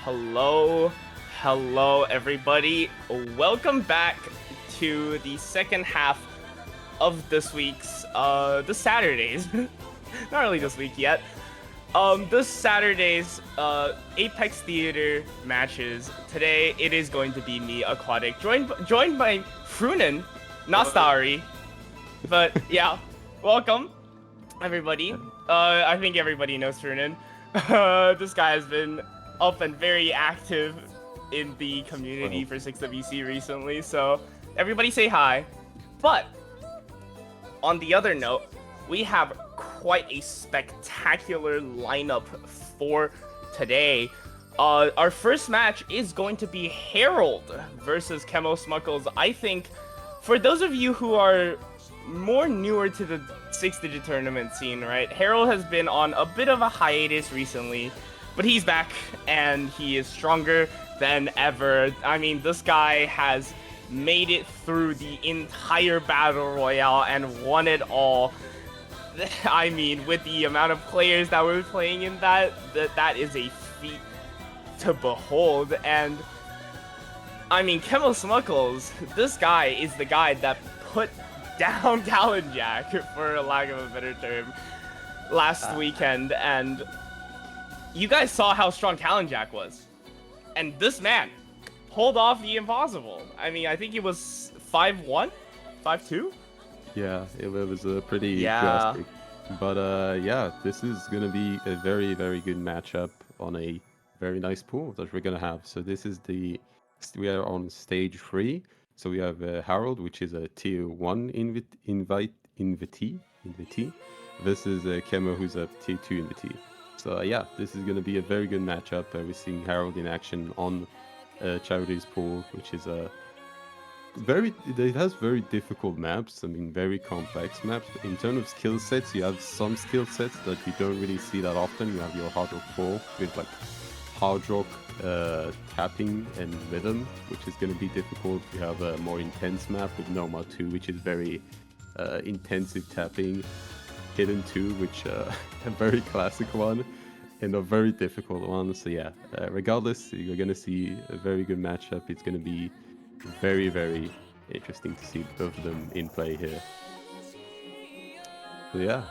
hello everybody. Welcome back to the second half of this week's this Saturday's not really this week yet. This Saturday's Apex Theater matches. Today it is going to be me, Aquatic, joined by Frunen, not Starry. But yeah, welcome everybody. I think everybody knows Frunen. This guy has been up and very active in the community for 6WC recently, so everybody say hi. But on the other note, we have quite a spectacular lineup for today. Our first match is going to be Hqrxld versus KemoSmucko's. I think for those of you who are more newer to the 6-digit tournament scene, right? Hqrxld has been on a bit of a hiatus recently, but he's back and he is stronger than ever. I mean, this guy has made it through the entire battle royale and won it all. I mean, with the amount of players that were playing in that is a feat to behold. And I mean, KemoSmucko's, this guy is the guy that put down Calenjack, for lack of a better term, last weekend, and you guys saw how strong Calenjack was. And this man pulled off the impossible. I mean, I think he was 5-1? 5-2? Yeah, it was pretty drastic. But yeah, this is going to be a very, very good matchup on a very nice pool that we're going to have. So this is we are on stage 3. So we have Hqrxld, which is a tier 1 invitee. This is Kemo, who's a tier 2 invitee. So yeah, this is going to be a very good matchup. We're seeing Hqrxld in action on Charity's pool, which is it has very difficult maps. I mean, very complex maps. In terms of skill sets, you have some skill sets that you don't really see that often. You have your Hard Rock 4 with like Hard Rock tapping and rhythm, which is going to be difficult. You have a more intense map with Nomad 2, which is very intensive tapping. Hidden 2, which a very classic one, and a very difficult one. So yeah, regardless, you're going to see a very good matchup. It's going to be very, very interesting to see both of them in play here. So yeah,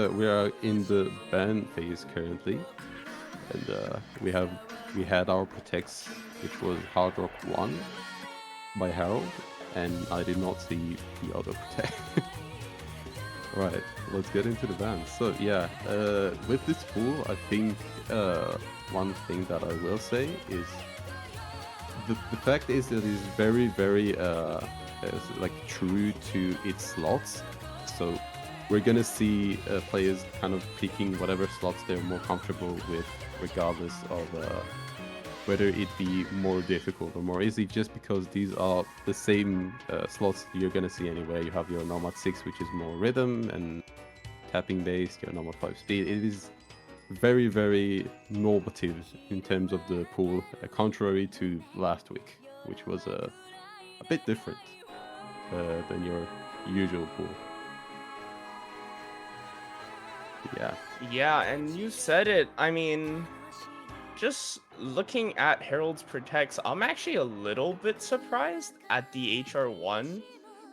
we are in the ban phase currently, and we had our protects, which was Hard Rock 1 by Hqrxld, and I did not see the other protect. Right, let's get into the ban. So yeah, with this pool, I think one thing that I will say is the fact is that it's very, very like true to its slots. So we're gonna see players kind of picking whatever slots they're more comfortable with, regardless of whether it be more difficult or more easy, just because these are the same slots you're gonna see anyway. You have your Nomad 6, which is more rhythm and tapping based, your Nomad 5 speed. It is very, very normative in terms of the pool, contrary to last week, which was a bit different than your usual pool. Yeah, and you said it. I mean, just looking at Hqrxld's protects, I'm actually a little bit surprised at the HR1.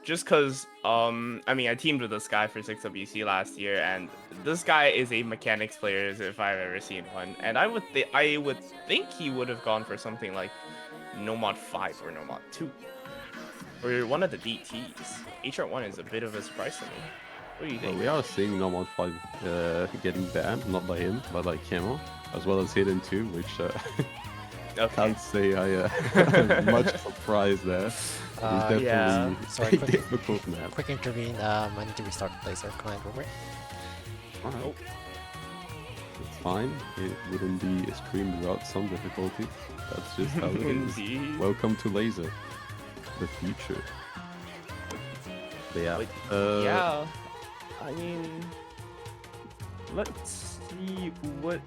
Just because, I mean, I teamed with this guy for 6WC last year, and this guy is a mechanics player if I've ever seen one. And I would think he would have gone for something like Nomad 5 or Nomad 2. Or one of the DTs. HR1 is a bit of a surprise to me. What do you think? Well, we are seeing Nomad 5 getting banned, not by him, but by Kemo, as well as Hidden 2, which can't say I'm much surprised there. It's definitely Sorry, difficult map. Quick intervene. I need to restart the laser. Can I go over it? Alright. Oh. It's fine. It wouldn't be a stream without some difficulty. That's just how it is. Welcome to Laser, the future. But yeah. Yeah. I mean, let's see what.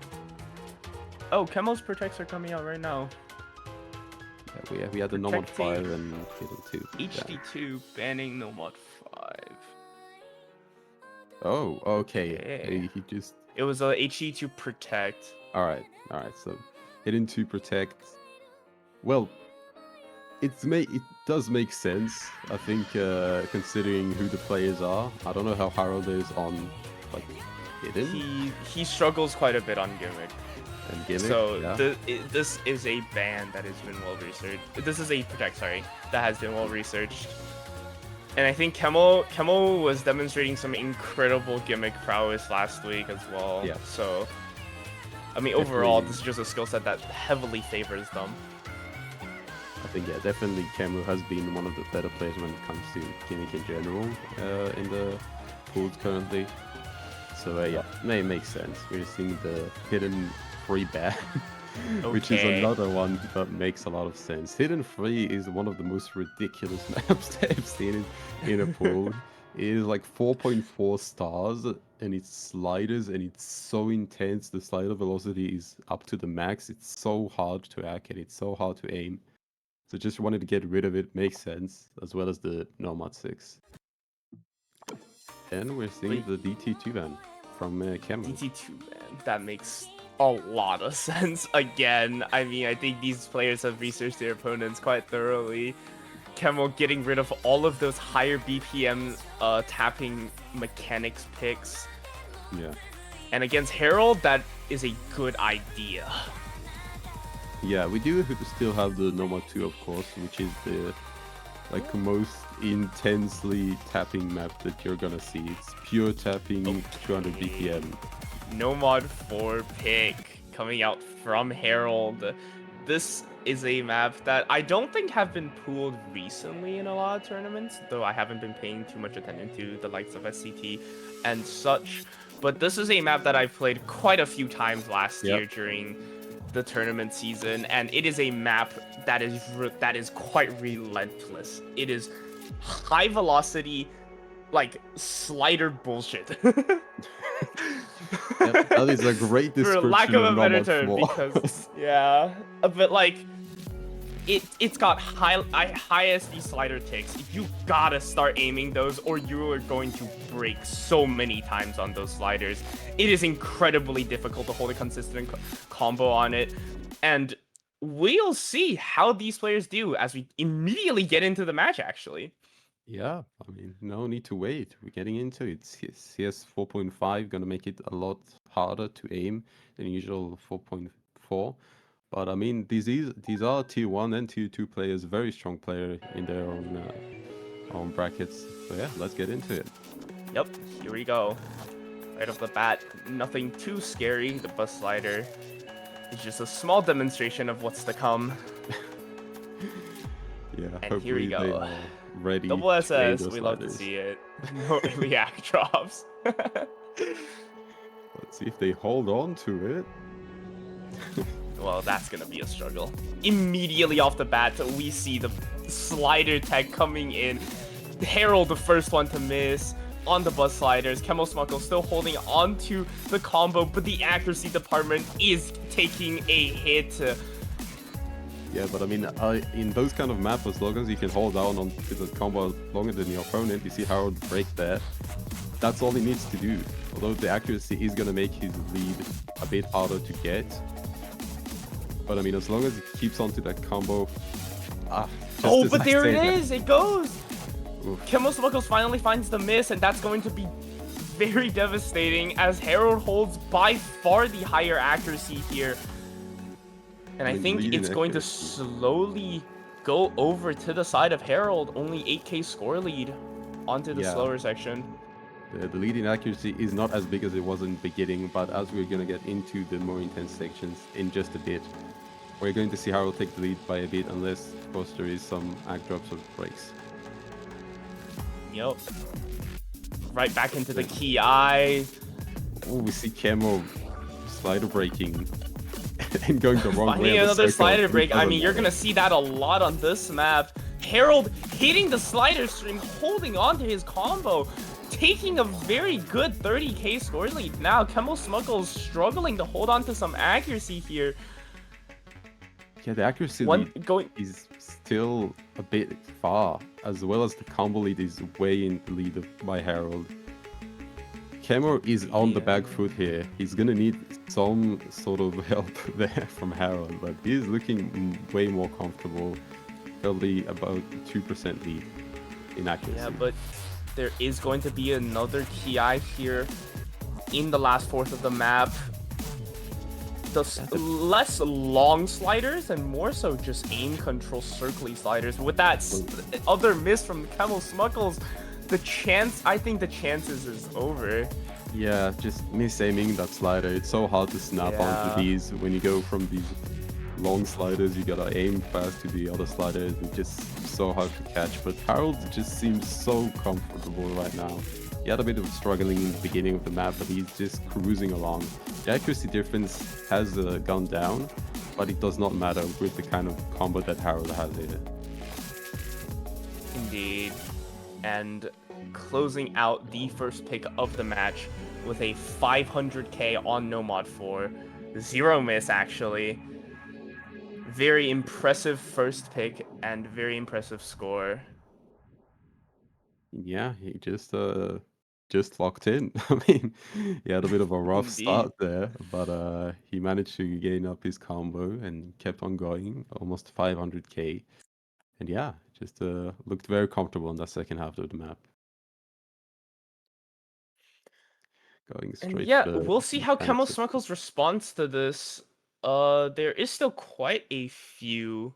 Oh, Kemo's protects are coming out right now. Yeah, we had the Nomad 5 and Hidden 2. HD2 banning Nomad 5. Oh, okay. Yeah. He just... It was a HD2 protect. Alright. So Hidden to protect. Well, it does make sense. I think considering who the players are. I don't know how Hqrxld is on like hidden. He struggles quite a bit on gimmick. And gimmick. So yeah. this is a ban that has been well researched. This is a protect, sorry, that has been well researched. And I think Kemo was demonstrating some incredible gimmick prowess last week as well. Yeah. So, I mean, overall, this is just a skill set that heavily favors them. I think, yeah, definitely Kemo has been one of the better players when it comes to gimmick in general in the pools currently. So, yeah, makes sense. We're seeing the hidden free ban, which is another one that makes a lot of sense. Hidden free is one of the most ridiculous maps that I've seen in a pool. It is like 4.4 stars, and it's sliders, and it's so intense. The slider velocity is up to the max. It's so hard to hack, and it's so hard to aim. So just wanted to get rid of it. Makes sense, as well as the Nomad 6. And we're seeing the DT2 ban from Kemo. DT2 ban, that makes a lot of sense. Again, I mean, I think these players have researched their opponents quite thoroughly. Kemo getting rid of all of those higher BPM tapping mechanics picks. Yeah. And against Hqrxld, that is a good idea. Yeah, we do still have the Nomad 2, of course, which is the like most intensely tapping map that you're gonna see. It's pure tapping, 200 BPM. Nomad 4 pick coming out from Hqrxld. This is a map that I don't think have been pooled recently in a lot of tournaments, though I haven't been paying too much attention to the likes of SCT and such. But this is a map that I've played quite a few times last year during the tournament season, and it is a map that is quite relentless. It is high velocity, like slider bullshit. That is a great description. For lack of a better Nomad term, 4. because but like it's got high SD slider ticks. You gotta start aiming those, or you are going to break so many times on those sliders. It is incredibly difficult to hold a consistent combo on it, and we'll see how these players do as we immediately get into the match. Actually, yeah, I mean, no need to wait. We're getting into it. CS 4.5 gonna make it a lot harder to aim than usual 4.4. But I mean, these are tier 1 and tier 2 players, very strong player in their own brackets. So yeah, let's get into it. Yep, here we go. Right off the bat, nothing too scary. The bus slider is just a small demonstration of what's to come. Yeah, and here we go. Ready. Double SS, we love to see it. No early act drops. Let's see if they hold on to it. Well, that's gonna be a struggle. Immediately off the bat, we see the slider tech coming in. Hqrxld, the first one to miss on the bus sliders. KemoSmucko still holding on to the combo, but the accuracy department is taking a hit. Yeah, but I mean, in those kind of maps, as long as you can hold down on to the combo longer than your opponent, you see Hqrxld break that. That's all he needs to do. Although the accuracy is gonna make his lead a bit harder to get. But I mean, as long as he keeps on to that combo... Oh, but there it is! It goes! KemoSmucko finally finds the miss, and that's going to be very devastating, as Hqrxld holds by far the higher accuracy here. And I think it's going to slowly go over to the side of Hqrxld. Only 8k score lead onto the slower section. The leading accuracy is not as big as it was in the beginning, but as we're going to get into the more intense sections in just a bit, we're going to see how we'll take the lead by a bit, unless, of course, there is some act drops or breaks. Yep. Right back into the key eye. Oh, we see Kemo slider breaking and going the wrong way. Finding another slider break. I mean, you're going to see that a lot on this map. Hqrxld hitting the slider string, holding on to his combo, taking a very good 30k score lead. Now, KemoSmucko is struggling to hold on to some accuracy here. Yeah, the accuracy lead is still a bit far, as well as the combo lead is way in the lead by Hqrxld. Kemo is on the back foot here. He's gonna need some sort of help there from Harold, but he's looking way more comfortable. Probably about 2% lead in accuracy. Yeah, but there is going to be another TI here in the last fourth of the map. Less long sliders and more so just aim control circly sliders. With that other miss from KemoSmucko, I think the chances is over. Yeah, just miss-aiming that slider. It's so hard to snap onto these. When you go from these long sliders, you gotta aim fast to the other sliders. It's just so hard to catch. But Harold just seems so comfortable right now. He had a bit of struggling in the beginning of the map, but he's just cruising along. The accuracy difference has gone down, but it does not matter with the kind of combo that Harold has here. Indeed. And closing out the first pick of the match with a 500k on No Mod 4. 0 miss, actually. Very impressive first pick and very impressive score. Yeah, he just locked in. I mean, he had a bit of a rough start there, but he managed to gain up his combo and kept on going, almost 500k. And yeah, just looked very comfortable in that second half of the map. Going straight. And yeah, we'll see how KemoSmucko's response to this. There is still quite a few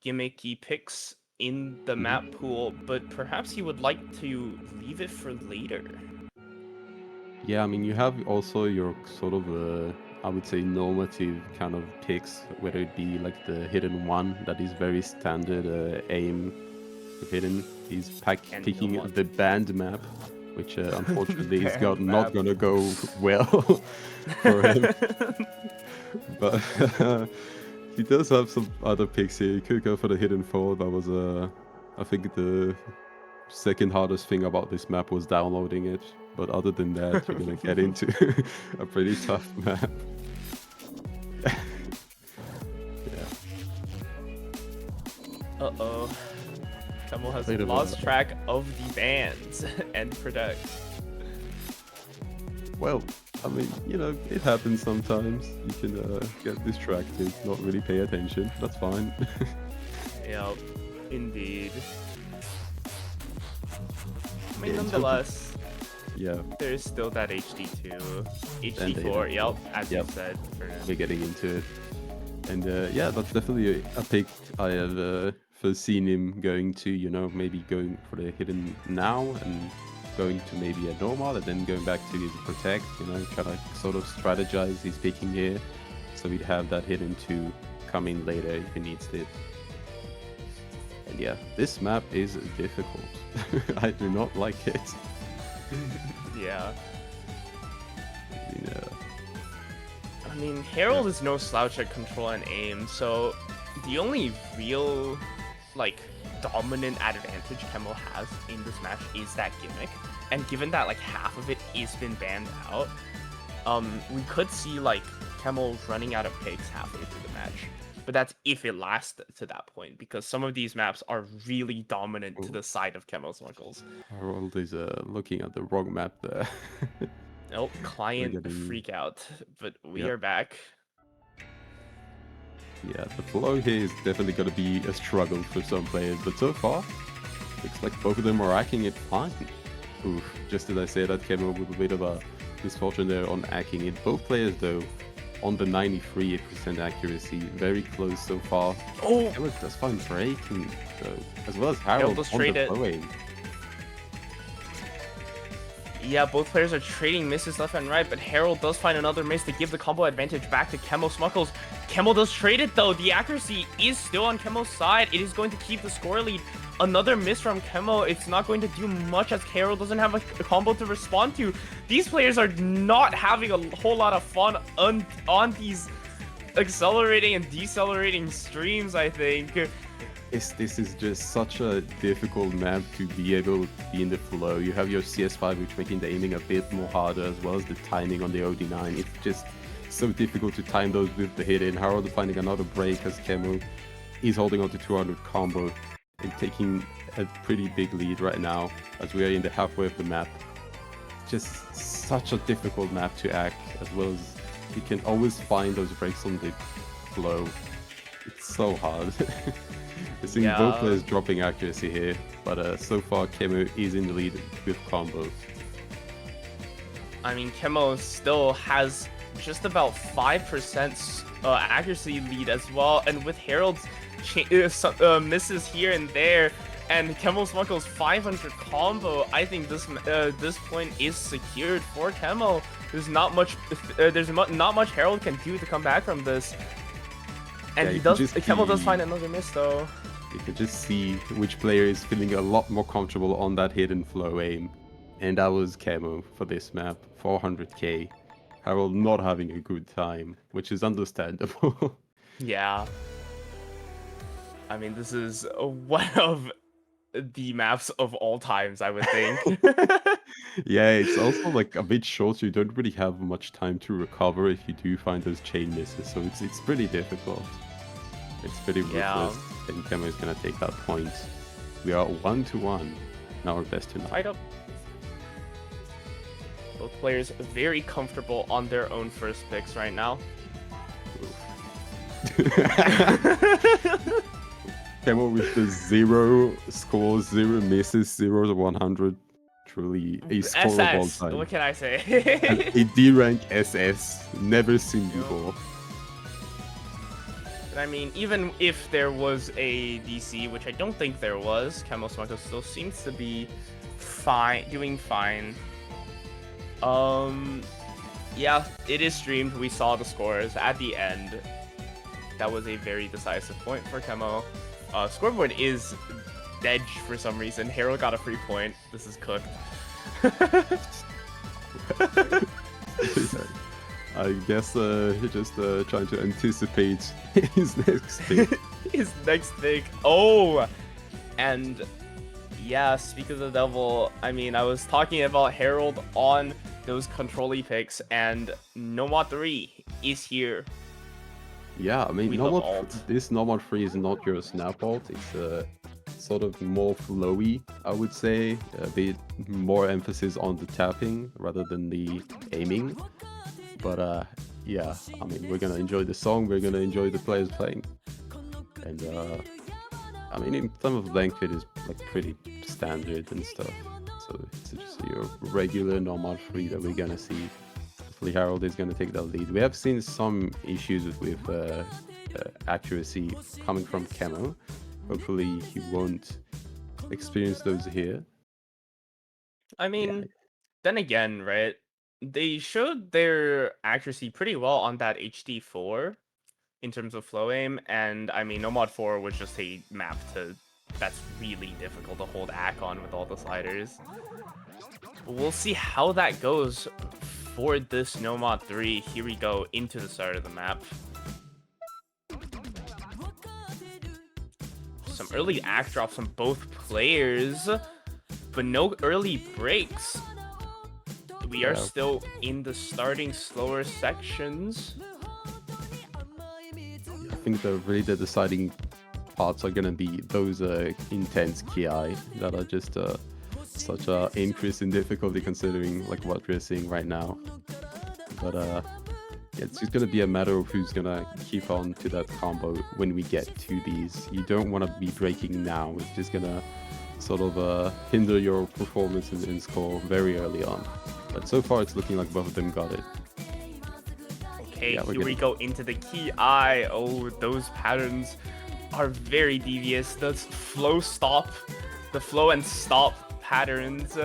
gimmicky picks in the map pool, but perhaps he would like to leave it for later. Yeah, I mean, you have also your sort of, I would say, normative kind of picks, whether it be like the hidden one that is very standard aim hidden. He's picking the band map, which unfortunately is not gonna go well for him. But he does have some other picks here. He could go for the hidden fold. That was I think the second hardest thing about this map was downloading it. But other than that, you're gonna get into a pretty tough map. Yeah. Uh-oh. Kemo has lost track of the bands and Protect. Well, I mean, you know, it happens sometimes. You can get distracted, not really pay attention. That's fine. Yep, indeed. I mean, nonetheless, yeah, there is still that HD2, HD4. Yep, as you said. We're getting into it, and yeah, that's definitely a pick I have foreseen him going to. You know, maybe going for the hidden now and going to maybe a normal and then going back to his protect. You know, try to sort of strategize his picking here, so we'd have that hidden to come in later if he needs it. And yeah, this map is difficult. I do not like it. Yeah. I mean, Harold is no slouch at control and aim, so the only real, like, dominant advantage Kemo has in this match is that gimmick. And given that, like, half of it is been banned out, we could see, like, Kemo running out of picks halfway through the match. But that's if it lasts to that point, because some of these maps are really dominant to the side of KemoSmucko's. Harold is looking at the wrong map there. Nope, client freak out, but we are back. Yeah, the flow here is definitely going to be a struggle for some players, but so far, looks like both of them are acting it fine. Oof, just as I say that, Kemo with a bit of a misfortune there on acting it. Both players, though, on the 93% accuracy, very close so far. Oh! Kemo does fine breaking, though, as well as Harold on the flow aim. Yeah, both players are trading misses left and right, but Harold does find another miss to give the combo advantage back to KemoSmucko. Kemo does trade it, though. The accuracy is still on Kemo's side. It is going to keep the score lead. Another miss from Kemo. It's not going to do much as Harold doesn't have a combo to respond to. These players are not having a whole lot of fun on these accelerating and decelerating streams, I think. This is just such a difficult map to be able to be in the flow. You have your CS5, which making the aiming a bit more harder, as well as the timing on the OD9. It's just so difficult to time those with the hit-in. Harold finding another break as Kemo is holding on to 200 combo and taking a pretty big lead right now as we are in the halfway of the map. just such a difficult map to act, as well as you can always find those breaks on the flow. It's so hard. We're seeing both players dropping accuracy here, but so far Kemo is in the lead with combos. I mean, Kemo still has just about 5% accuracy lead as well, and with Hqrxld's misses here and there, and KemoSmucko's 500 combo, I think this point is secured for Kemo. There's not much Hqrxld can do to come back from this, and Kemo does find another miss though. You can just see which player is feeling a lot more comfortable on that hidden flow aim, and that was Kemo for this map. 400k. Hqrxld not having a good time, which is understandable. Yeah. I mean, this is one of the maps of all times, I would think. Yeah, it's also like a bit short, so you don't really have much time to recover if you do find those chain misses, so it's pretty difficult. It's pretty ruthless, and Kemo is gonna take that point. We are 1-1. Now our best to 9. Fight up. Both players very comfortable on their own first picks right now. Kemo with the 0 scores, 0 misses, 0 to 100. Truly a score of all time. What can I say? A D rank SS, never seen before. I mean, even if there was a DC, which I don't think there was, KemoSmucko still seems to be fine, doing fine. Yeah, it is streamed. We saw the scores at the end. That was a very decisive point for Kemo. Scoreboard is dead for some reason. Hqrxld got a free point. This is cooked. I guess just trying to anticipate his next pick. His next pick. Oh! And yeah, speak of the devil, I mean, I was talking about Hqrxld on those control-y picks, and Nomad 3 is here. Yeah, I mean, this Nomad 3 is not your snap ult. It's sort of more flowy, I would say. A bit more emphasis on the tapping rather than the aiming. But yeah, I mean, we're gonna enjoy the song, we're gonna enjoy the players playing. And I mean, in terms of length, it is like pretty standard and stuff. So it's just your regular Nomad 3 that we're gonna see. Hopefully Hqrxld is gonna take that lead. We have seen some issues with accuracy coming from Kemo. Hopefully he won't experience those here. I mean, then again, right? They showed their accuracy pretty well on that HD4 in terms of flow aim, and I mean, Nomad 4 was just a map that's really difficult to hold ACK on with all the sliders. We'll see how that goes for this Nomad 3. Here we go into the start of the map. Some early ACK drops from both players, but no early breaks. We are still in the starting slower sections. I think the deciding parts are gonna be those intense KI that are just such a increase in difficulty considering like what we're seeing right now. But yeah, it's just gonna be a matter of who's gonna keep on to that combo when we get to these. You don't want to be breaking now. It's just gonna sort of hinder your performance and score very early on. But so far it's looking like both of them got it. Okay, yeah, here we go into the key eye. Oh, those patterns are very devious. The flow and stop patterns.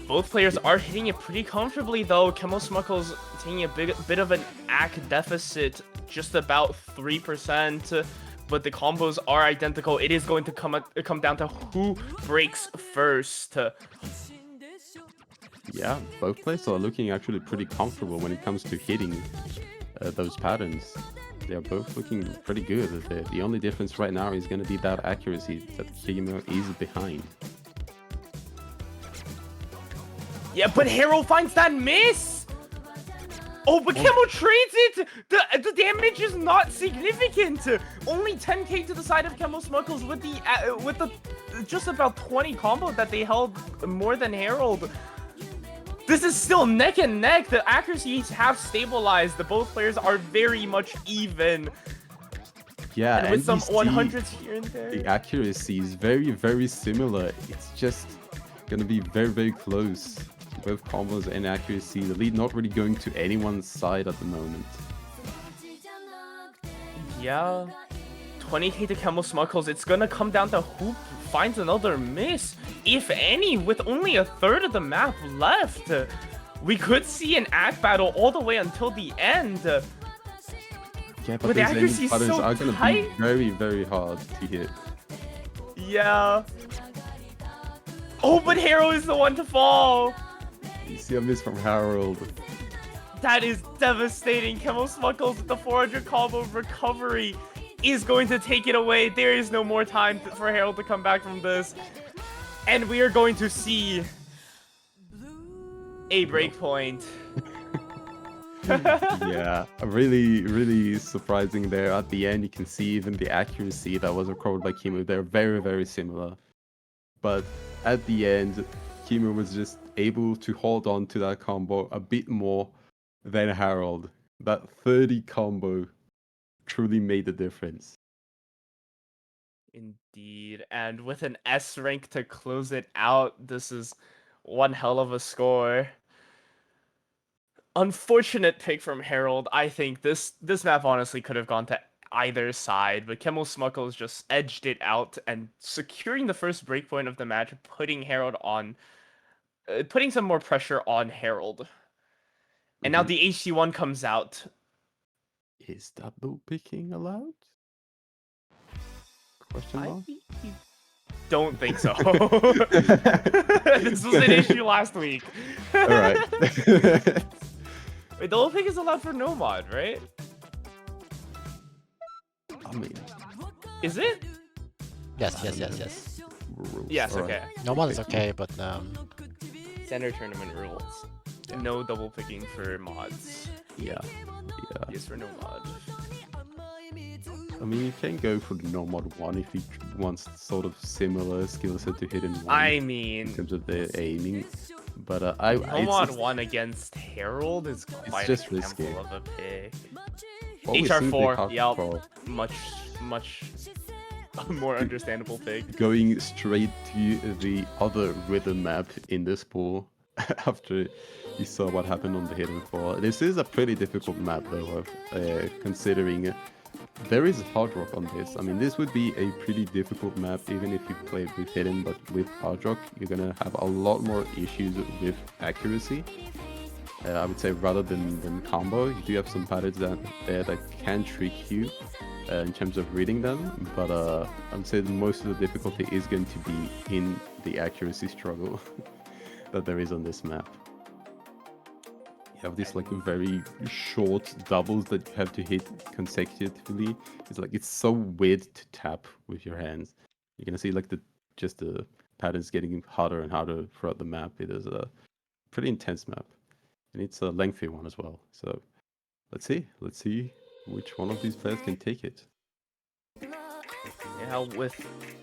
Both players are hitting it pretty comfortably though. KemoSmucko's taking a bit of an ACK deficit, just about 3%. But the combos are identical. It is going to come down to who breaks first. Yeah, both players are looking actually pretty comfortable when it comes to hitting those patterns. They are both looking pretty good. The only difference right now is going to be that accuracy that Kemo is behind. Yeah, but Hqrxld finds that miss! Oh, but Kemo trades it! The damage is not significant! Only 10k to the side of KemoSmucko's with the just about 20 combo that they held more than Hqrxld. This is still neck and neck. The accuracies have stabilized. The both players are very much even. Yeah, and with some you see 100s here and there. the accuracy is very, very similar. It's just gonna be very, very close. Both combos and accuracy. The lead not really going to anyone's side at the moment. Yeah. 20k to KemoSmucko. It's gonna come down to who finds another miss, if any, with only a third of the map left. We could see an act battle all the way until the end. Yeah, but the those accuracy is buttons so are gonna tight. be very, very hard to hit. Yeah. Oh, but Hero is the one to fall. You see a miss from Hqrxld. That is devastating. KemoSmucko with the 400 combo recovery is going to take it away. There is no more time for Hqrxld to come back from this. And we are going to see a breakpoint. Yeah, really, really surprising there. At the end, you can see even the accuracy that was recorded by Kemo. They're very, very similar. But at the end, Kemo was just able to hold on to that combo a bit more than Hqrxld. That 30 combo truly made the difference. Indeed. And with an S rank to close it out, this is one hell of a score. Unfortunate pick from Hqrxld. I think this map honestly could have gone to either side, but KemoSmucko just edged it out and securing the first breakpoint of the match, putting Hqrxld on, putting some more pressure on Hqrxld. And now the HC1 comes out. Is double picking allowed? Question mark? I don't think so. This was an issue last week. Alright. Wait, double pick is allowed for no mod, right? I mean, Is it? Yes. rules. Yes, Alright. okay. No one is okay, but Standard tournament rules. No double picking for mods. Yeah. Yes for no mod. I mean, you can go for the no mod one if he wants sort of similar skill set to hidden one. I in mean, terms of the aiming, but no it's mod just, 1 against Hqrxld is quite just a risky. example of a pick. what we've seen with HR4, yep, Hqrxld much more understandable pick. going straight to the other rhythm map in this pool after you saw what happened on the hidden 4. This is a pretty difficult map though, considering there is hard rock on this. I mean, this would be a pretty difficult map even if you played with hidden, but with hard rock, you're gonna have a lot more issues with accuracy. I would say rather than combo, you do have some patterns that can trick you in terms of reading them, but I would say that most of the difficulty is going to be in the accuracy struggle that there is on this map. You have these like very short doubles that you have to hit consecutively. It's so weird to tap with your hands. You're gonna see like the patterns getting harder and harder throughout the map. It is a pretty intense map, and it's a lengthy one as well. So let's see which one of these players can take it. Yeah, with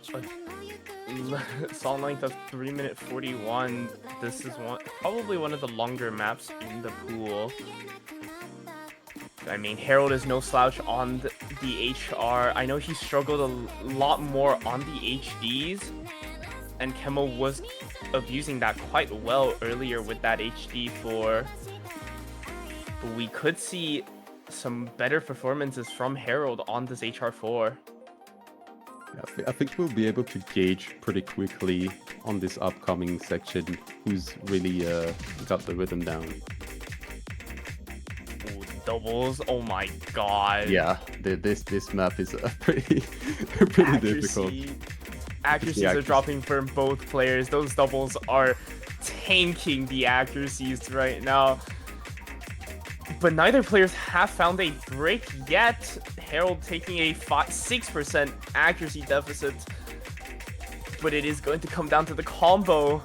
a song length of 3 minute 41, this is probably one of the longer maps in the pool. I mean, Hqrxld is no slouch on the HR. I know he struggled a lot more on the HDs, and Kemo was abusing that quite well earlier with that HD4. But we could see some better performances from Hqrxld on this HR4. I think we'll be able to gauge pretty quickly on this upcoming section who's really got the rhythm down. Ooh, doubles, oh my god. Yeah, this map is pretty difficult. Accuracies are dropping for both players. Those doubles are tanking the accuracies right now. But neither players have found a break yet. Hqrxld taking a 6% accuracy deficit. But it is going to come down to the combo.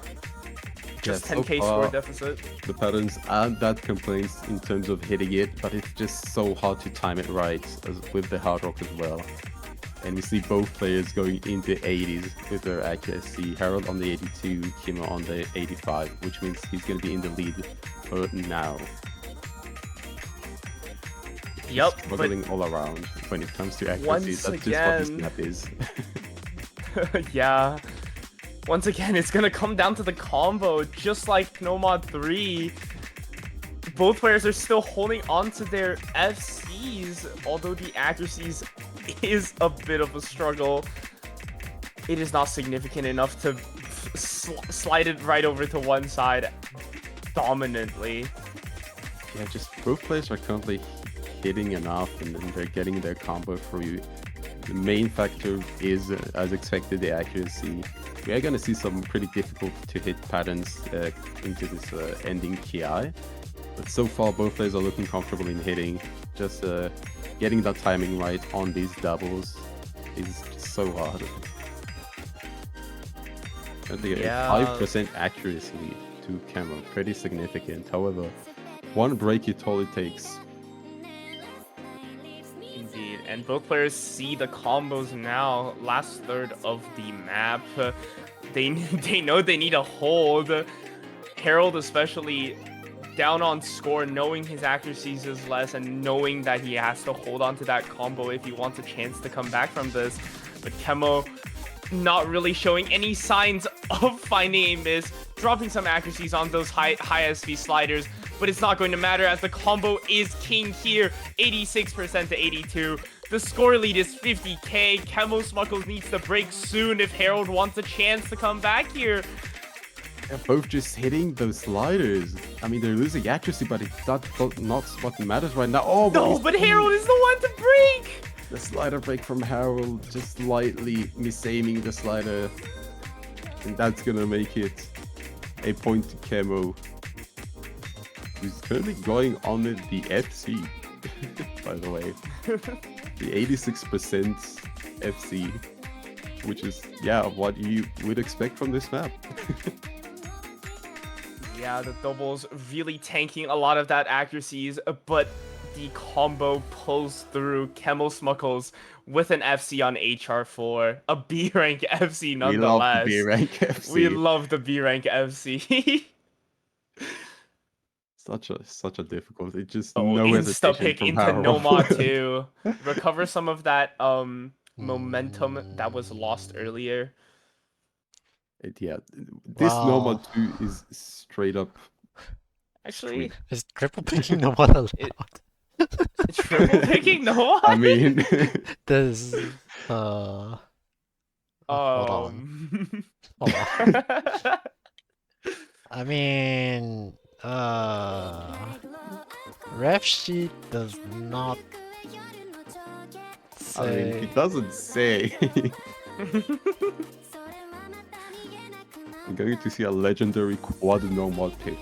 Just 10k score deficit. The patterns aren't that complaints in terms of hitting it, but it's just so hard to time it right with the hard rock as well. And we see both players going into 80s with their accuracy. Hqrxld on the 82, Kemo on the 85, which means he's going to be in the lead for now. Yep, Struggling all around when it comes to accuracy. Once That's just again... what this map is. Yeah. Once again, it's gonna come down to the combo, just like Nomad 3. Both players are still holding on to their FCs, although the accuracies is a bit of a struggle. It is not significant enough to slide it right over to one side dominantly. Yeah, just both players are currently hitting enough and they're getting their combo through. The main factor is, as expected, the accuracy. We are going to see some pretty difficult to hit patterns into this ending KI. But so far, both players are looking comfortable in hitting. Just getting that timing right on these doubles is just so hard. I think a 5% accuracy lead to Kemo, pretty significant. However, one break it all it takes. Indeed, and both players see the combos now. Last third of the map, they know they need a hold. Hqrxld especially down on score, knowing his accuracies is less and knowing that he has to hold on to that combo if he wants a chance to come back from this. But Kemo not really showing any signs of finding a miss, dropping some accuracies on those high SV sliders, but it's not going to matter as the combo is king here, 86% to 82. The score lead is 50k. KemoSmucko needs to break soon if Hqrxld wants a chance to come back here. They're both just hitting those sliders. I mean, they're losing accuracy, but that's not what matters right now. Oh, no, but Hqrxld is the one to break! The slider break from Hqrxld, just slightly misaiming the slider. And that's gonna make it a point to Kemo, who's currently going on the FC, by the way. The 86% FC, which is, yeah, what you would expect from this map. Yeah, the doubles really tanking a lot of that accuracies, but the combo pulls through. KemoSmucko's with an FC on HR4, a B rank FC nonetheless. We love the B rank FC. We love the B rank FC. Such a difficult. It just insta pick into Nomad 2. Recover some of that momentum that was lost earlier. This Nomad 2 is straight up. Actually, is triple picking Nomad allowed? Triple picking Nomad? I mean, there's hold on. Hold on. I mean, ref sheet does not say. I mean, it doesn't say. I'm going to see a legendary quad Nomad pick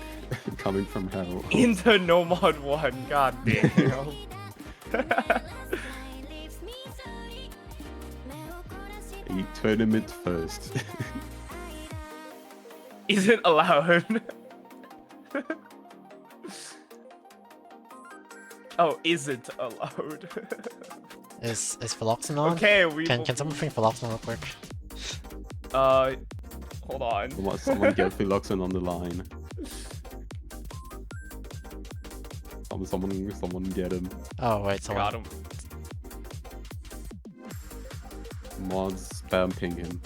coming from Hqrxld. Into Nomad 1, god damn. A tournament first. Isn't allowed. Oh, isn't allowed. Is Philoxen on? Okay, can someone bring Philoxen real quick? Hold on. Someone get Hqrxld on the line. Someone get him. Oh wait, someone got him. Mods spam ping him.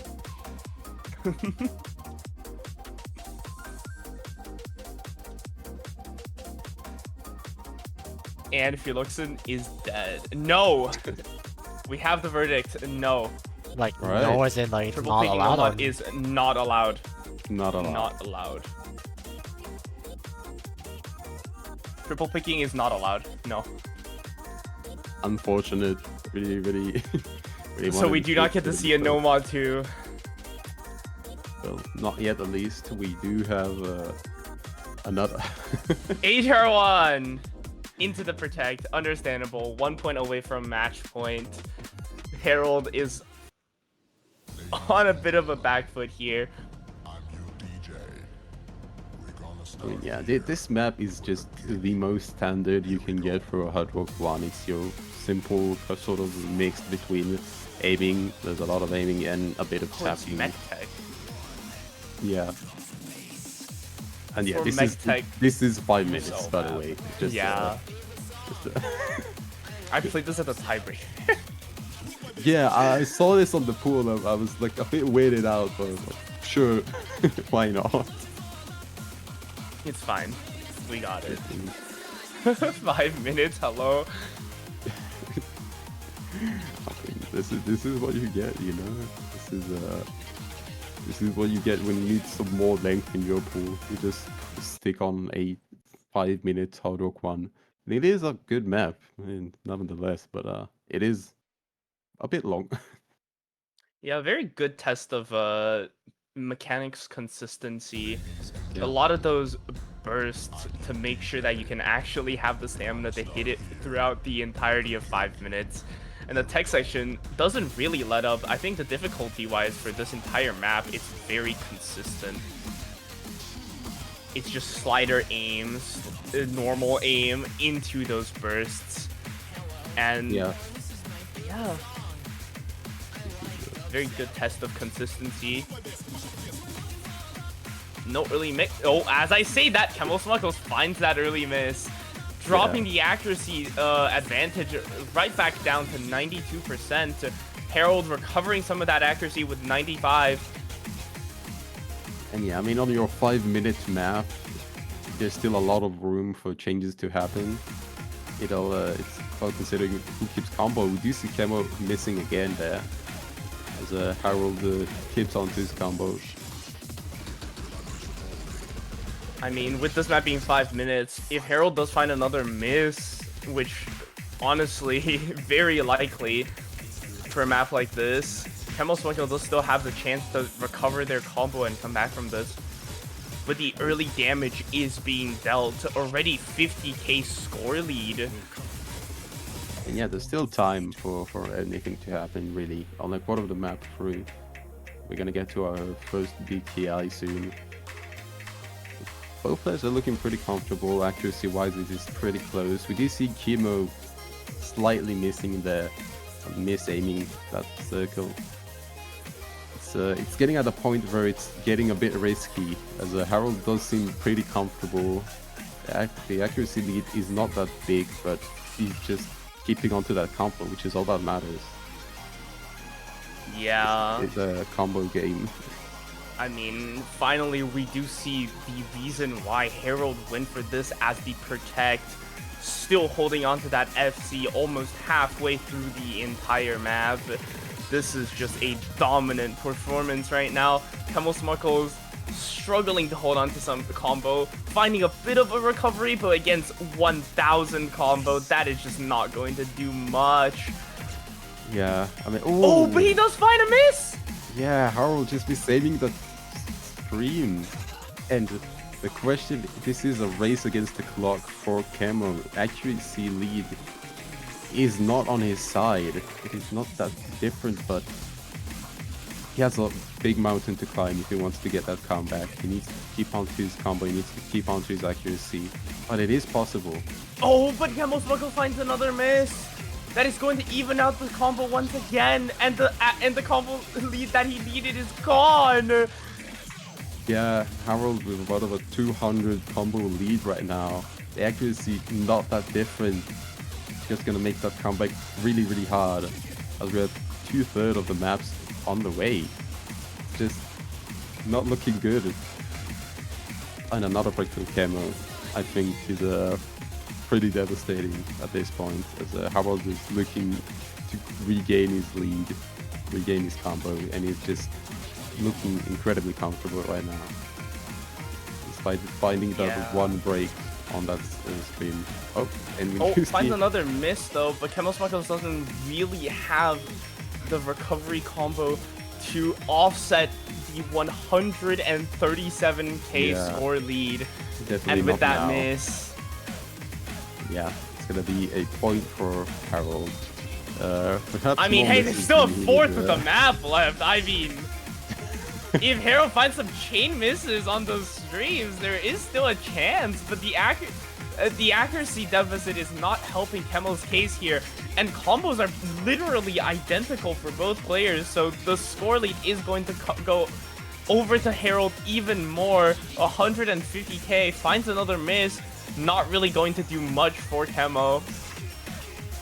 And Hqrxld is dead. No! We have the verdict. No. Like, no, as in, like, Triple not picking allowed? Nomad is not allowed. Not allowed. Not allowed. Triple picking is not allowed. No. Unfortunate. Really So we do not get to see a Nomad 2. Well, not yet at least. We do have another. HR1 into the protect. Understandable. 1 point away from match point. Hqrxld is on a bit of a back foot here. I mean, yeah, this map is just the most standard you can get for a Hqrxld 1. It's your simple sort of mix between aiming, there's a lot of aiming, and a bit of tapping. Yeah. And yeah, this is 5 minutes, so by the way. Just, yeah. I played this at the tiebreaker. Yeah, I saw this on the pool. I was like a bit weirded out, but I was like, sure, why not? It's fine. We got it. 5 minutes, hello. I mean, this is what you get, you know. This is what you get when you need some more length in your pool. You just stick on a 5 minute Hqrxld 1. And it is a good map, I mean, nonetheless, but it is a bit long. Yeah, very good test of mechanics consistency. Yeah. A lot of those bursts to make sure that you can actually have the stamina to hit it throughout the entirety of 5 minutes. And the tech section doesn't really let up. I think the difficulty-wise for this entire map, it's very consistent. It's just slider aims, normal aim into those bursts. And yeah. Very good test of consistency. No early miss. Oh, as I say that, KemoSmucko finds that early miss, dropping the accuracy advantage right back down to 92%. Hqrxld recovering some of that accuracy with 95. And yeah, I mean, on your 5 minute map, there's still a lot of room for changes to happen. You know, it's about considering who keeps combo. We do see Kemo missing again there, as Hqrxld keeps onto his combos. I mean, with this map being 5 minutes, if Hqrxld does find another miss, which honestly, very likely for a map like this, KemoSmucko does still have the chance to recover their combo and come back from this. But the early damage is being dealt. Already 50k score lead. And yeah, there's still time for anything to happen, really. On like part of the map through. We're gonna get to our first BTI soon. Both players are looking pretty comfortable. Accuracy-wise, it is pretty close. We do see Kemo slightly missing there, miss-aiming that circle. It's getting at a point where it's getting a bit risky, as Hqrxld does seem pretty comfortable. The accuracy lead is not that big, but he's just keeping onto that combo, which is all that matters. Yeah. It's a combo game. I mean, finally we do see the reason why Hqrxld went for this as the protect, still holding on to that FC almost halfway through the entire map. This is just a dominant performance right now. KemoSmucko's struggling to hold on to some combo, finding a bit of a recovery, but against 1000 combo, that is just not going to do much. Yeah, I mean, oh, but he does find a miss! Yeah, Hqrxld just be saving the stream. And the question, this is a race against the clock for Kemo. Accuracy lead is not on his side. It is not that different, but he has a big mountain to climb if he wants to get that comeback. He needs to keep onto his combo, he needs to keep onto his accuracy. But it is possible. Oh, but KemoSmucko finds another miss. That is going to even out the combo once again, and the combo lead that he needed is gone. Yeah, Hqrxld with about of a 200 combo lead right now. The accuracy not that different. Just gonna make that comeback really, really hard, as we have 2/3 of the maps on the way. Just not looking good. And another break from Kemo, I think, is pretty devastating at this point, as Hqrxld is looking to regain his lead, regain his combo, and he's just looking incredibly comfortable right now, despite finding that one break on that stream. Oh, and we finds another miss though, but KemoSmucko doesn't really have the recovery combo to offset the 137k score lead. Definitely. And with that now. Miss, yeah, it's gonna be a point for Hqrxld. I mean, hey, there's still a fourth of the map left. I mean, if Hqrxld finds some chain misses on those streams, there is still a chance, but the accuracy deficit is not helping Kemo's case here, and combos are literally identical for both players, so the score lead is going to go over to Hqrxld even more. 150k, finds another miss, not really going to do much for Kemo.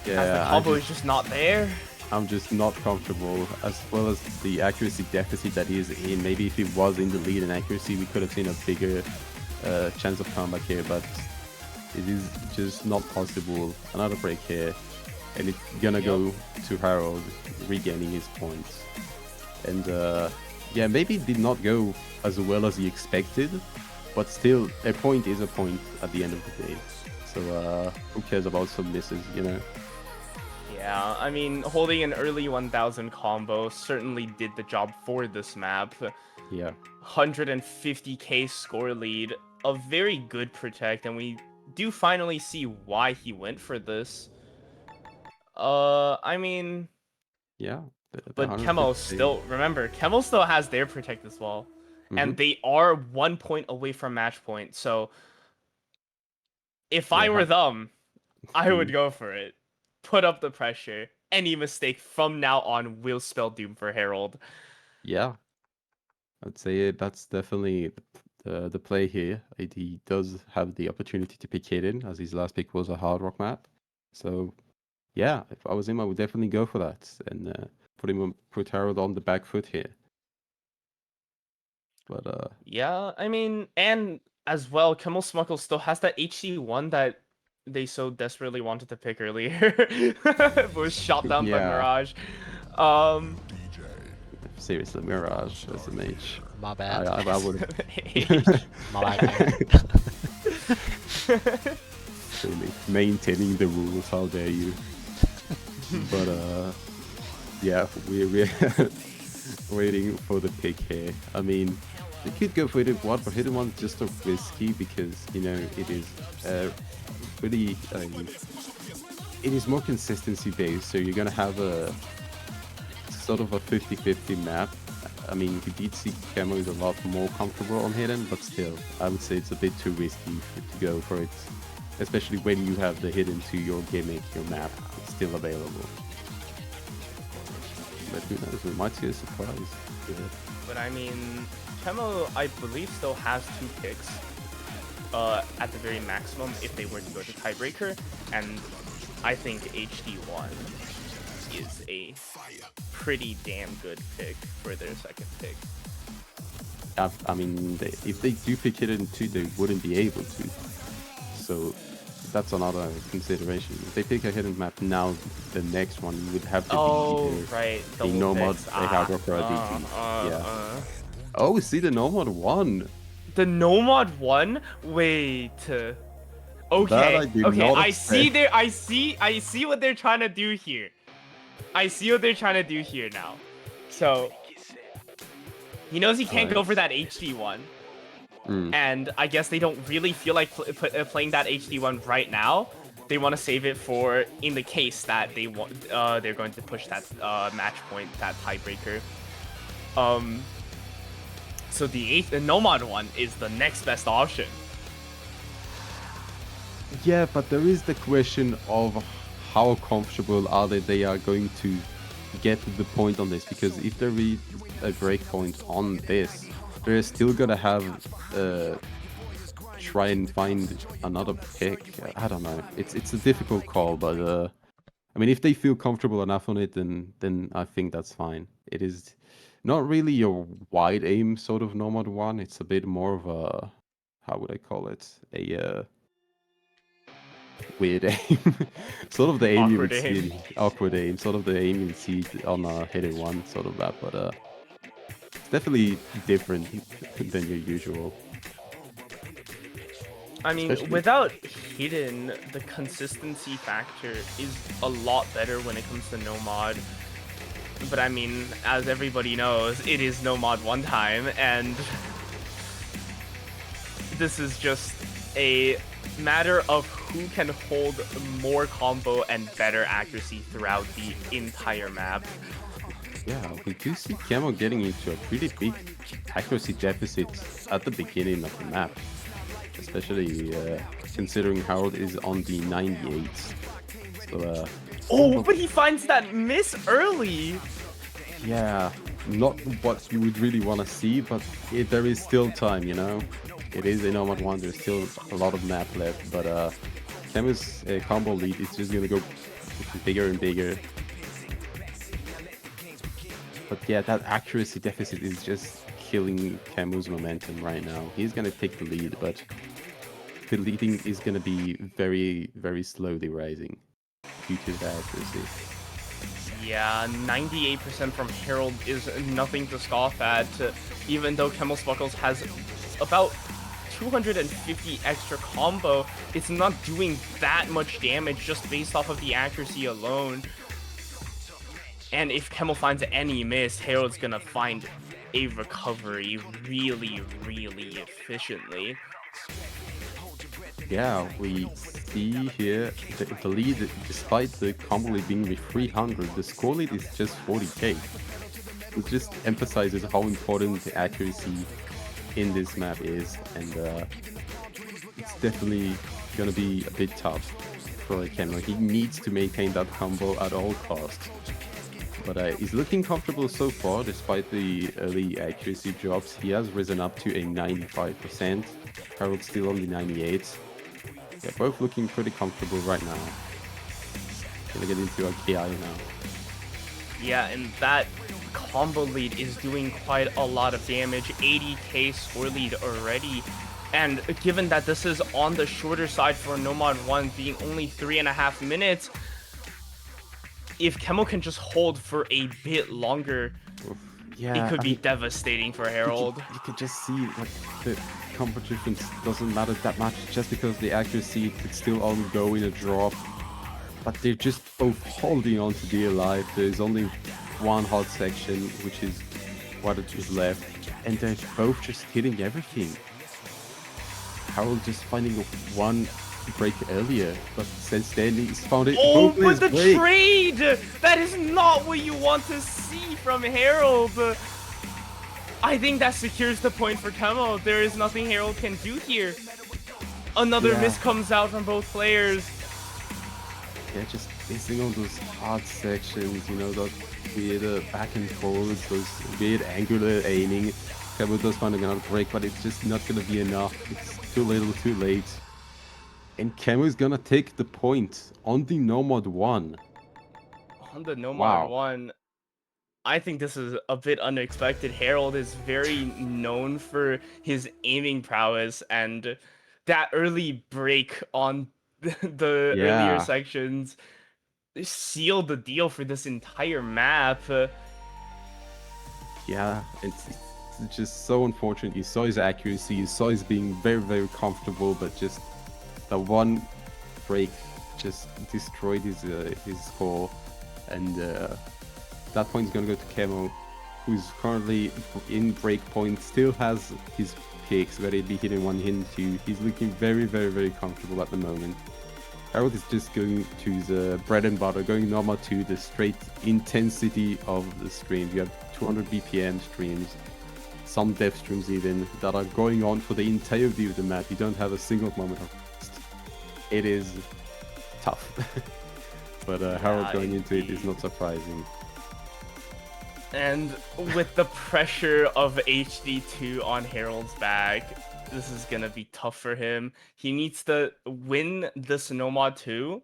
Yeah, as the combo is just not there. I'm just not comfortable, as well as the accuracy deficit that he is in. Maybe if he was in the lead in accuracy, we could have seen a bigger chance of comeback here, but it is just not possible. Another break here, and it's gonna go to Hqrxld, regaining his points. And yeah, maybe it did not go as well as he expected, but still, a point is a point at the end of the day. So who cares about some misses, you know? Yeah, I mean, holding an early 1000 combo certainly did the job for this map. Yeah. 150k score lead, a very good protect, and we do finally see why he went for this. I mean... Yeah. But Kemo still, remember, Kemo still has their protect as well. And they are 1 point away from match point, so... If I were them, I would go for it. Put up the pressure. Any mistake from now on will spell doom for Hqrxld. Yeah, I'd say that's definitely the play here. He does have the opportunity to pick Hidden, as his last pick was a hard rock map. So yeah, if I was him, I would definitely go for that and put Hqrxld on the back foot here. But yeah, I mean, and as well, KemoSmucko still has that HC1 that they so desperately wanted to pick earlier. But was shot down by Mirage. Seriously, Mirage as an H. My bad. I would. My bad. Really maintaining the rules. How dare you? But yeah, we're waiting for the pick here. I mean, you could go for Hidden One, but Hidden One's just a risky because, you know, it is really, it is more consistency based, so you're gonna have a sort of a 50-50 map. I mean, we did see Kemo is a lot more comfortable on Hidden, but still, I would say it's a bit too risky to go for it, especially when you have the Hidden to your gimmick, your map, it's still available. But who knows, we might see a surprise. Yeah. But I mean, Kemo, I believe, still has 2 picks at the very maximum if they were to go to tiebreaker, and I think HD1 is a pretty damn good pick for their second pick. I mean, if they do pick Hidden 2, they wouldn't be able to. So that's another consideration. If they pick a Hidden map now, the next one would have to be right. the Nomad, a Hqrxld, or a DT. Yeah. Oh, see the Nomad 1. The Nomad 1? Wait. Okay. I see what they're trying to do here. I see what they're trying to do here now. So he knows he can't go for that HD one. And I guess they don't really feel like playing that HD one right now. They want to save it for in the case that they want they're going to push that match point, that tiebreaker. So the Nomad one is the next best option. Yeah, but there is the question of how comfortable are they are going to get to the point on this, because if there is a breakpoint on this, they're still gonna have try and find another pick. I don't know. It's a difficult call, but I mean, if they feel comfortable enough on it, then I think that's fine. It is not really your wide aim sort of Nomad one. It's a bit more of a, how would I call it? A weird aim. Sort of the aim you would see. Awkward aim. Sort of the aim you would see on a Hidden one sort of that, but it's definitely different than your usual. I mean, without Hidden, the consistency factor is a lot better when it comes to Nomad. But I mean, as everybody knows, it is Nomad one time, and this is just a matter of who can hold more combo and better accuracy throughout the entire map. Yeah, we do see Kemo getting into a pretty big accuracy deficit at the beginning of the map. Especially considering Harold is on the 98s. So, oh, but he finds that miss early! yeah, not what you would really want to see, but there is still time, you know? It is a Nomad 1, there's still a lot of map left, but Kemo's combo lead is just gonna go bigger and bigger. But yeah, that accuracy deficit is just killing Kemo's momentum right now. He's gonna take the lead, but the leading is gonna be very, very slowly rising due to the accuracy. Yeah, 98% from Hqrxld is nothing to scoff at, even though KemoSmucko has about 250 extra combo. It's not doing that much damage just based off of the accuracy alone. And if Kemo finds any miss, Hqrxld's gonna find a recovery really, really efficiently. Yeah, we see here the lead, despite the combo lead being with 300, the score lead is just 40k. It just emphasizes how important the accuracy in this map is, and it's definitely gonna be a bit tough for Kemo. He needs to maintain that combo at all costs. But he's looking comfortable so far, despite the early accuracy drops. He has risen up to a 95%. Hqrxld's still on the 98. Yeah, both looking pretty comfortable right now. Gonna get into a KI now. Yeah, and that combo lead is doing quite a lot of damage. 80k score lead already. And given that this is on the shorter side for Nomad 1 being only 3.5 minutes, if Kemo can just hold for a bit longer, yeah, it could be devastating for Hqrxld. You could just see like the combo difference doesn't matter that much just because the accuracy could still only go in a drop. But they're just both holding on to dear life. There's only one hot section, which is what is left, and they're both just hitting everything. Hqrxld just finding one break earlier, but since then he's found it. Oh, but the trade! That is not what you want to see from Hqrxld. I think that secures the point for Kemo. There is nothing Hqrxld can do here. Another miss comes out from both players. Yeah, just missing on those hard sections, you know, those weird back and forwards, those weird angular aiming. Kemo does find another break, but it's just not gonna be enough. It's too little, too late. And Kemo is gonna take the point on the Nomad 1. On the Nomad 1, I think this is a bit unexpected. Hqrxld is very known for his aiming prowess, and that early break on the earlier sections sealed the deal for this entire map. Yeah, it's just so unfortunate. You saw his accuracy, you saw his being very, very comfortable, but just the one break just destroyed his score, and that point is gonna go to Kemo, who's currently in break point, still has his picks ready to be hitting 1 hit 2. He's looking very, very, very comfortable at the moment. Hqrxld is just going to the bread and butter, going normal to the straight intensity of the stream. You have 200 BPM streams, some dev streams even, that are going on for the entirety of the map. You don't have a single moment of rest. It is tough. But Hqrxld going into it is not surprising. And with the pressure of HD2 on Hqrxld's back, this is gonna be tough for him. He needs to win this Nomad 2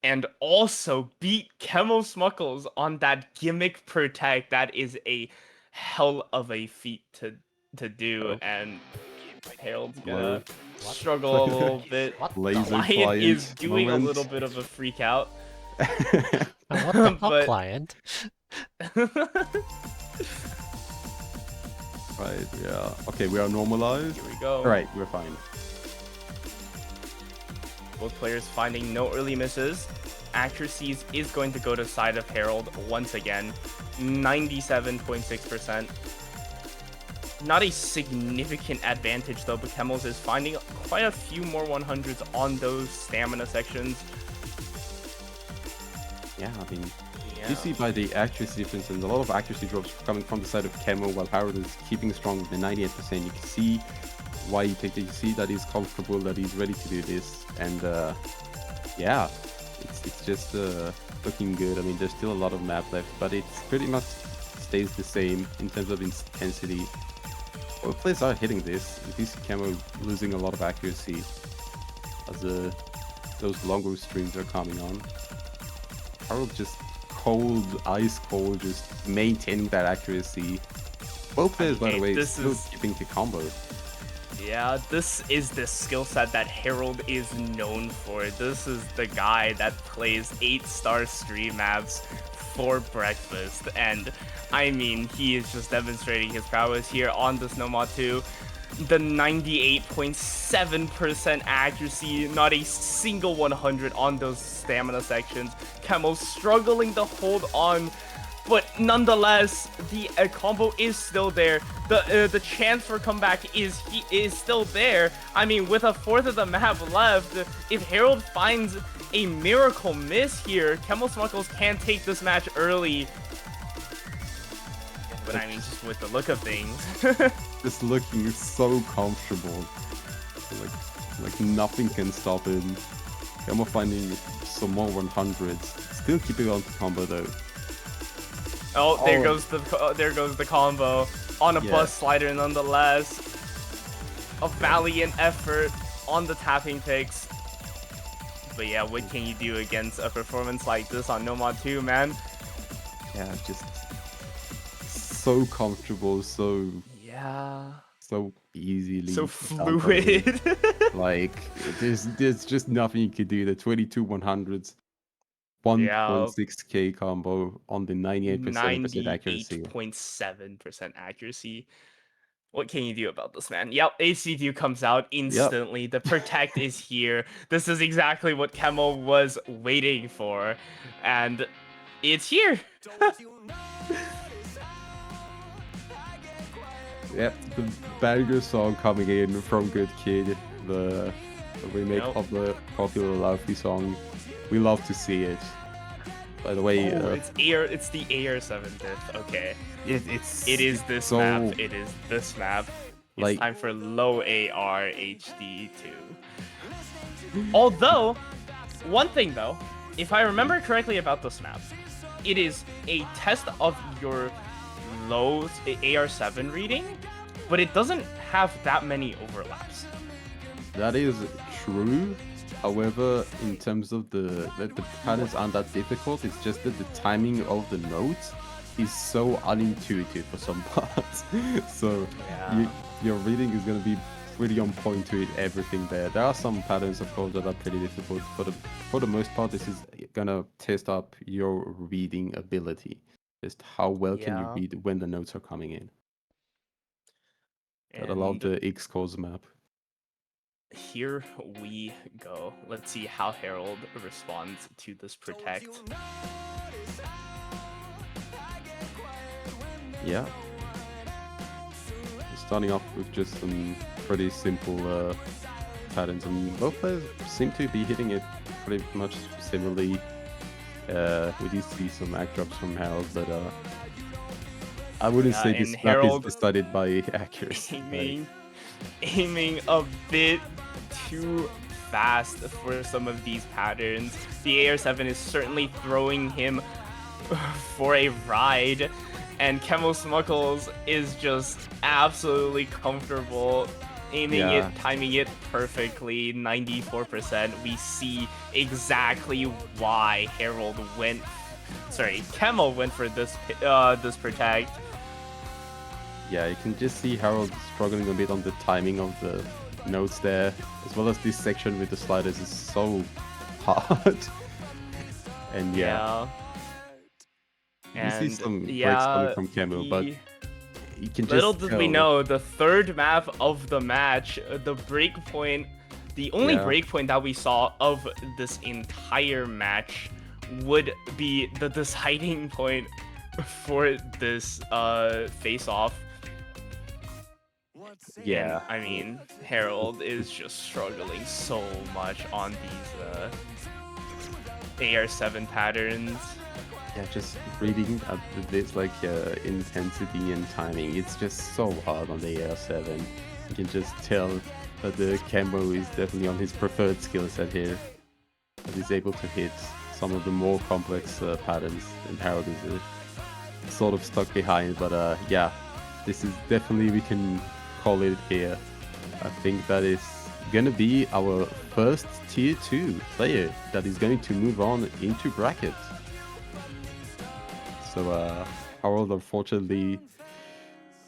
and also beat KemoSmucko on that gimmick protect. That is a hell of a feat to do, and Hqrxld's gonna struggle a little bit. Client is doing a little bit of a freak out. What the hell, client? Right, yeah. Okay, we are normalized. Here we go. Alright, we're fine. Both players finding no early misses. Accuracies is going to go to the side of Hqrxld once again. 97.6%. Not a significant advantage though, but Kemos is finding quite a few more 100s on those stamina sections. Yeah, I mean, You see by the accuracy difference, and a lot of accuracy drops coming from the side of Kemo, while Hqrxld is keeping strong with the 98%. You can see why he picked it. You see that he's comfortable, that he's ready to do this, and yeah, it's just looking good. I mean, there's still a lot of map left, but it's pretty much stays the same in terms of intensity. Both players are hitting this. You see Kemo losing a lot of accuracy as those longer streams are coming on. Hqrxld just cold, ice cold, just maintaining that accuracy. Both players, by the way, still keeping the combo. Yeah, this is the skill set that Hqrxld is known for. This is the guy that plays 8-star stream maps for breakfast, and I mean, he is just demonstrating his prowess here on this Nomad 2. The 98.7% accuracy, not a single 100 on those stamina sections. Kemo struggling to hold on, but nonetheless, the combo is still there. The chance for comeback is still there. I mean, with a fourth of the map left, if Hqrxld finds a miracle miss here, KemoSmucko can take this match early. But I mean, just with the look of things. Just looking so comfortable. Like nothing can stop him. Kemo finding some more 100s. Still keeping on the combo though. Oh, there goes the combo on a bus slider nonetheless. A valiant effort on the tapping picks. But yeah, what can you do against a performance like this on Nomad 2, man? Yeah, just so comfortable, so easily, so fluid. Like there's just nothing you could do. The 22 100s, 1.6k combo on the 98% accuracy. 98.7% accuracy. What can you do about this, man? Yep, HC2 comes out instantly. Yep. The protect is here. This is exactly what Kemo was waiting for, and it's here. Yep, the banger song coming in from Good Kid, the remake of the popular Lofi song. We love to see it. By the way, it's the Hqrxld diff. Okay, it is this map. It is this map. It's time for low AR HD 2. Although, one thing though, if I remember correctly about this map, it is a test of your low AR7 reading, but it doesn't have that many overlaps. That is true. However, in terms of the patterns aren't that difficult. It's just that the timing of the notes is so unintuitive for some parts. So your reading is going to be pretty on point to it, everything there. There are some patterns, of course, that are pretty difficult. For the most part, this is going to test up your reading ability. Just how well can you read when the notes are coming in. I love the Hqrxld map. Here we go. Let's see how Hqrxld responds to this protect. Yeah. Starting off with just some pretty simple patterns, and both players seem to be hitting it pretty much similarly. We do see some act drops from Hqrxld, but I wouldn't say this map is decided by accuracy. Aiming a bit too fast for some of these patterns. The AR7 is certainly throwing him for a ride, and KemoSmucko is just absolutely comfortable aiming it, timing it perfectly, 94%. We see exactly why Kemo went for this protect. Yeah, you can just see Hqrxld struggling a bit on the timing of the notes there, as well as this section with the sliders is so hard. And you see some breaks coming from Kemo, but you can just little did we know, the third map of the match, the breakpoint, the only breakpoint that we saw of this entire match would be the deciding point for this face-off. Yeah, and, I mean, Hqrxld is just struggling so much on these AR7 patterns. yeah, just reading at this like intensity and timing, it's just so hard on the AR7. You can just tell that the Kemo is definitely on his preferred skill set here. That he's able to hit some of the more complex patterns, and Harold is sort of stuck behind. But yeah, this is definitely, we can call it here. I think that is gonna be our first tier 2 player that is going to move on into bracket. So Harold, unfortunately,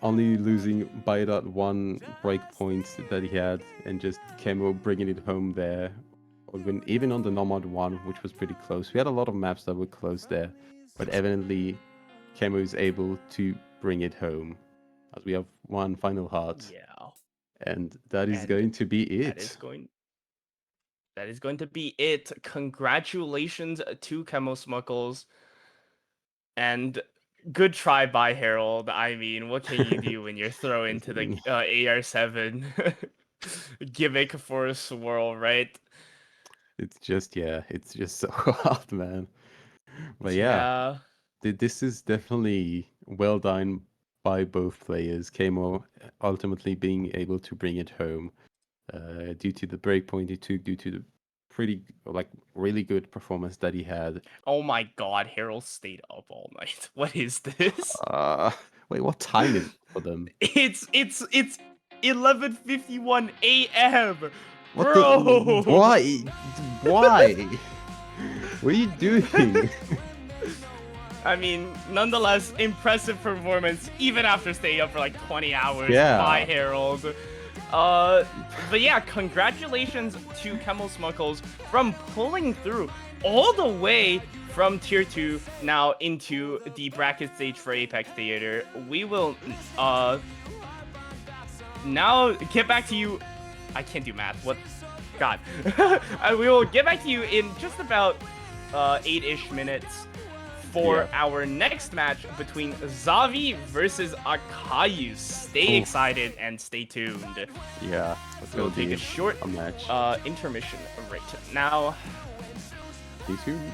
only losing by that one breakpoint that he had, and just Kemo bringing it home there. Even on the Nomad one, which was pretty close. We had a lot of maps that were close there, but evidently Kemo is able to bring it home, as we have one final heart. Yeah. And that is going to be it. That is going to be it. Congratulations to KemoSmucko. And good try by Harold. I mean, what can you do when you're thrown into the AR7 gimmick for a swirl, right? It's just so hard, man. But yeah, this is definitely well done by both players. Kemo ultimately being able to bring it home due to the breakpoint he took, due to the pretty, like, really good performance that he had. Oh my god, Harold stayed up all night. What is this? Wait, what time is it for them? It's 11:51 a.m. What Bro! Why? Why? What are you doing? I mean, nonetheless, impressive performance, even after staying up for like 20 hours by Harold. But yeah, congratulations to KemoSmucko from pulling through all the way from tier 2 now into the bracket stage for Apex Theater. We will now get back to you. I can't do math. What? God. We will get back to you in just about 8-ish minutes for our next match between Zavi versus Akayu. Stay excited and stay tuned. Yeah, we'll take a short intermission right now. Stay tuned.